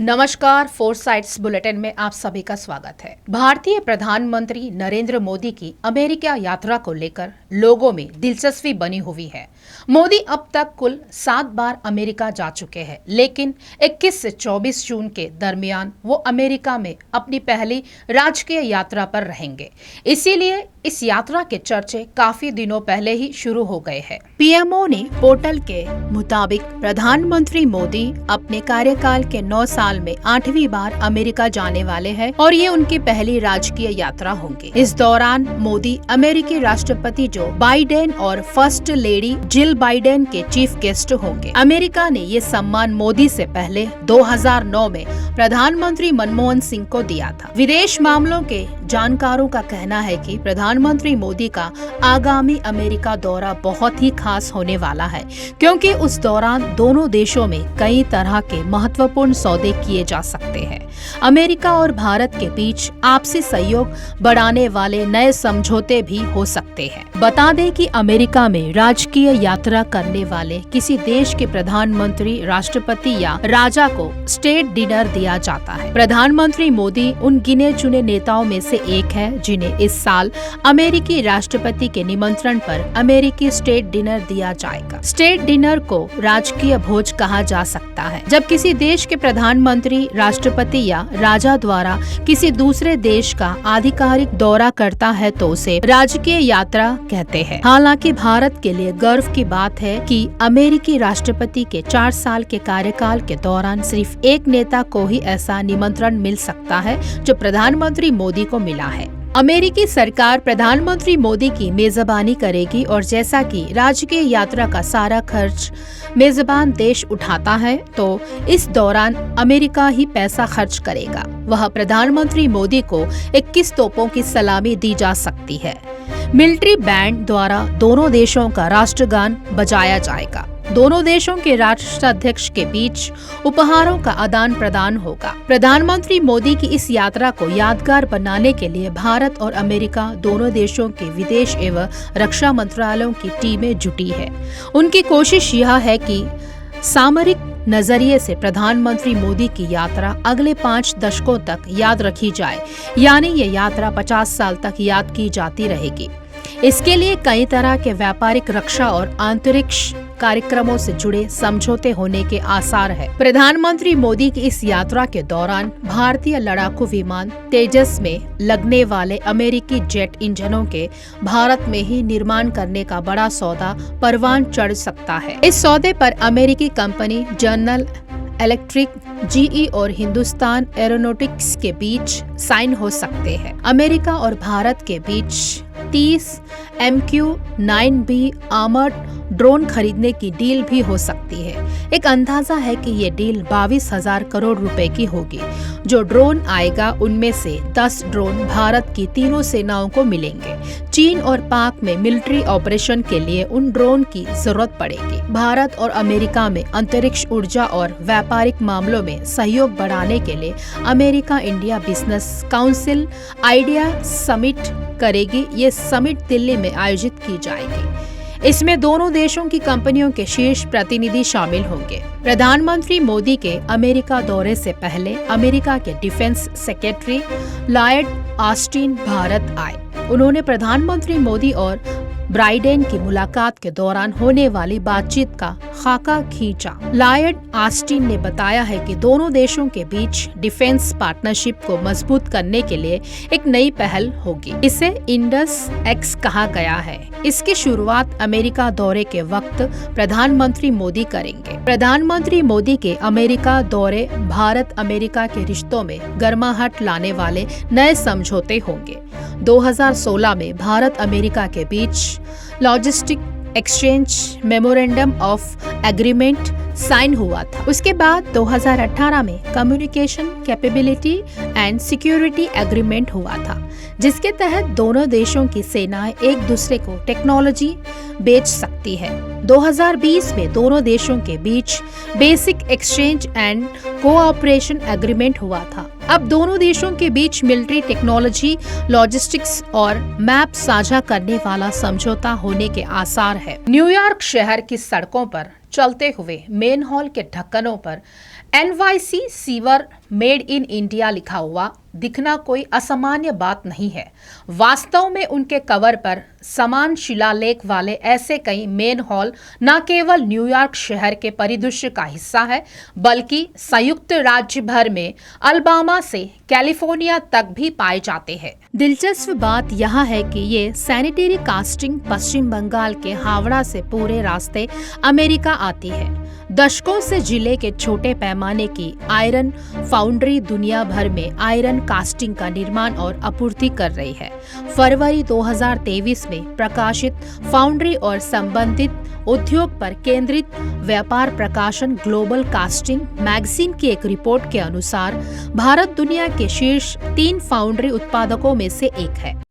नमस्कार, फोरसाइट्स बुलेटिन में आप सभी का स्वागत है। भारतीय प्रधानमंत्री नरेंद्र मोदी की अमेरिका यात्रा को लेकर लोगों में दिलचस्पी बनी हुई है। मोदी अब तक कुल 7 बार अमेरिका जा चुके हैं, लेकिन 21 से 24 जून के दरमियान वो अमेरिका में अपनी पहली राजकीय यात्रा पर रहेंगे। इसीलिए इस यात्रा के चर्चे काफी दिनों पहले ही शुरू हो गए हैं। पीएमओ ने पोर्टल के मुताबिक प्रधानमंत्री मोदी अपने कार्यकाल के 9 साल में 8वीं बार अमेरिका जाने वाले हैं और ये उनकी पहली राजकीय यात्रा होंगी। इस दौरान मोदी अमेरिकी राष्ट्रपति जो बाइडेन और फर्स्ट लेडी जिल बाइडेन के चीफ गेस्ट होंगे। अमेरिका ने ये सम्मान मोदी से पहले 2009 में प्रधानमंत्री मनमोहन सिंह को दिया था। विदेश मामलों के जानकारों का कहना है कि प्रधानमंत्री मोदी का आगामी अमेरिका दौरा बहुत ही खास होने वाला है, क्योंकि उस दौरान दोनों देशों में कई तरह के महत्वपूर्ण सौदे किए जा सकते हैं। अमेरिका और भारत के बीच आपसी सहयोग बढ़ाने वाले नए समझौते भी हो सकते हैं। बता दें कि अमेरिका में राजकीय यात्रा करने वाले किसी देश के प्रधानमंत्री, राष्ट्रपति या राजा को स्टेट डिनर दिया जाता है। प्रधानमंत्री मोदी उन गिने चुने नेताओं में से एक है जिन्हें इस साल अमेरिकी राष्ट्रपति के निमंत्रण पर अमेरिकी स्टेट डिनर दिया जाएगा। स्टेट डिनर को राजकीय भोज कहा जा सकता है। जब किसी देश के प्रधानमंत्री, राष्ट्रपति या राजा द्वारा किसी दूसरे देश का आधिकारिक दौरा करता है तो उसे राजकीय यात्रा कहते हैं। हालांकि भारत के लिए गर्व की बात है कि अमेरिकी राष्ट्रपति के 4 साल के कार्यकाल के दौरान सिर्फ एक नेता को ही ऐसा निमंत्रण मिल सकता है जो प्रधानमंत्री मोदी को मिला है। अमेरिकी सरकार प्रधानमंत्री मोदी की मेजबानी करेगी और जैसा कि राजकीय यात्रा का सारा खर्च मेजबान देश उठाता है, तो इस दौरान अमेरिका ही पैसा खर्च करेगा। वह प्रधानमंत्री मोदी को 21 तोपों की सलामी दी जा सकती है। मिलिट्री बैंड द्वारा दोनों देशों का राष्ट्रगान बजाया जाएगा। दोनों देशों के राष्ट्राध्यक्ष के बीच उपहारों का आदान प्रदान होगा। प्रधानमंत्री मोदी की इस यात्रा को यादगार बनाने के लिए भारत और अमेरिका दोनों देशों के विदेश एवं रक्षा मंत्रालयों की टीमें जुटी है। उनकी कोशिश यह है कि सामरिक नजरिए से प्रधानमंत्री मोदी की यात्रा अगले 5 दशकों तक याद रखी जाए, यानी ये यात्रा 50 साल तक याद की जाती रहेगी। इसके लिए कई तरह के व्यापारिक, रक्षा और अंतरिक्ष कार्यक्रमों से जुड़े समझौते होने के आसार है। प्रधानमंत्री मोदी की इस यात्रा के दौरान भारतीय लड़ाकू विमान तेजस में लगने वाले अमेरिकी जेट इंजनों के भारत में ही निर्माण करने का बड़ा सौदा परवान चढ़ सकता है। इस सौदे पर अमेरिकी कंपनी जनरल इलेक्ट्रिक, जीई और हिंदुस्तान एरोनॉटिक्स के बीच साइन हो सकते हैं। अमेरिका और भारत के बीच 30 MQ-9B आर्मर्ड ड्रोन खरीदने की डील भी हो सकती है। एक अंदाजा है कि ये डील 22,000 करोड़ रुपए की होगी। जो ड्रोन आएगा उनमें से 10 ड्रोन भारत की तीनों सेनाओं को मिलेंगे। चीन और पाक में मिलिट्री ऑपरेशन के लिए उन ड्रोन की जरूरत पड़ेगी। भारत और अमेरिका में अंतरिक्ष ऊर्जा और व्यापारिक मामलों में सहयोग बढ़ाने के लिए America India business council idea summit करेगी। ये समिट दिल्ली में आयोजित की जाएगी। इसमें दोनों देशों की कंपनियों के शीर्ष प्रतिनिधि शामिल होंगे। प्रधानमंत्री मोदी के अमेरिका दौरे से पहले अमेरिका के defence secretary Lloyd Austin Bharat आए। उन्होंने प्रधानमंत्री मोदी और बाइडेन की मुलाकात के दौरान होने वाली बातचीत का खाका खींचा। लॉयड ऑस्टिन ने बताया है कि दोनों देशों के बीच डिफेंस पार्टनरशिप को मजबूत करने के लिए एक नई पहल होगी। इसे इंडस एक्स कहा गया है। इसकी शुरुआत अमेरिका दौरे के वक्त प्रधानमंत्री मोदी करेंगे। प्रधानमंत्री मोदी के अमेरिका दौरे भारत अमेरिका के रिश्तों में गर्माहट लाने वाले नए समझौते होंगे। 2016 में भारत अमेरिका के बीच logistic exchange memorandum of agreement sign हुआ था। उसके बाद 2018 में communication capability and security agreement हुआ था, जिसके तहत दोनों देशों की सेनाएं एक दूसरे को टेक्नोलॉजी बेच सकती है। 2020 में दोनों देशों के बीच basic exchange and cooperation agreement हुआ था। अब दोनों देशों के बीच मिलिट्री टेक्नोलॉजी, लॉजिस्टिक्स और मैप साझा करने वाला समझौता होने के आसार है। न्यूयॉर्क शहर की सड़कों पर चलते हुए मेन हॉल के ढक्कनों पर NYC sewer made in India लिखा हुआ दिखना कोई असामान्य बात नहीं है। वास्तव में उनके कवर पर समान शिलालेख वाले ऐसे कई मेन हॉल न केवल न्यूयॉर्क शहर के परिदृश्य का हिस्सा है, बल्कि संयुक्त राज्य भर में अल्बामा से कैलिफोर्निया तक भी पाए जाते हैं। दिलचस्प बात यह है कि ये सैनिटरी कास्टिंग पश्चिम बंगाल के हावड़ा से पूरे रास्ते अमेरिका आती है। दशकों से जिले के छोटे पैमाने की आयरन फाउंड्री दुनिया भर में आयरन कास्टिंग का निर्माण और आपूर्ति कर रही है। फरवरी 2023 में प्रकाशित फाउंड्री और संबंधित उद्योग पर केंद्रित व्यापार प्रकाशन ग्लोबल कास्टिंग मैगजीन की एक रिपोर्ट के अनुसार भारत दुनिया के शीर्ष 3 फाउंड्री उत्पादकों में से एक है।